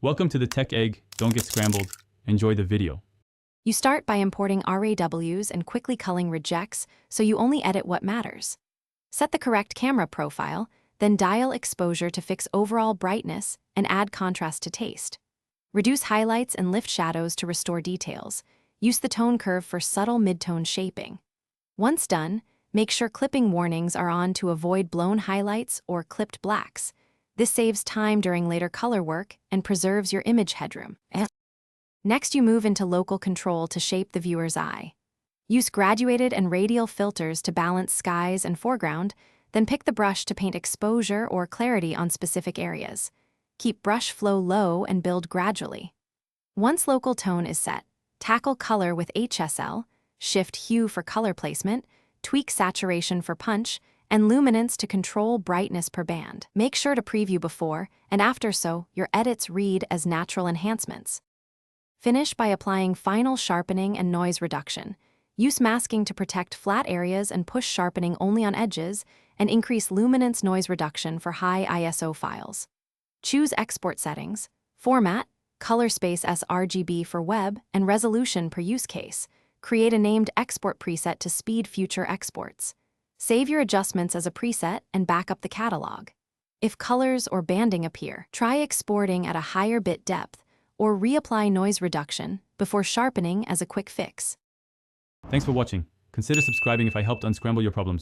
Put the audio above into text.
Welcome to the Tech Egg. Don't get scrambled. Enjoy the video. You start by importing RAWs and quickly culling rejects so you only edit what matters. Set the correct camera profile, then dial exposure to fix overall brightness and add contrast to taste. Reduce highlights and lift shadows to restore details. Use the tone curve for subtle mid-tone shaping. Once done, make sure clipping warnings are on to avoid blown highlights or clipped blacks. This saves time during later color work and preserves your image headroom. Next, you move into local control to shape the viewer's eye. Use graduated and radial filters to balance skies and foreground, then pick the brush to paint exposure or clarity on specific areas. Keep brush flow low and build gradually. Once local tone is set, tackle color with HSL, shift hue for color placement, tweak saturation for punch, and luminance to control brightness per band. Make sure to preview before and after so your edits read as natural enhancements. Finish by applying final sharpening and noise reduction. Use masking to protect flat areas and push sharpening only on edges, and increase luminance noise reduction for high ISO files. Choose export settings, format, color space sRGB for web, and resolution per use case. Create a named export preset to speed future exports. Save your adjustments as a preset and back up the catalog. If colors or banding appear, try exporting at a higher bit depth or reapply noise reduction before sharpening as a quick fix. Thanks for watching. Consider subscribing if I helped unscramble your problems.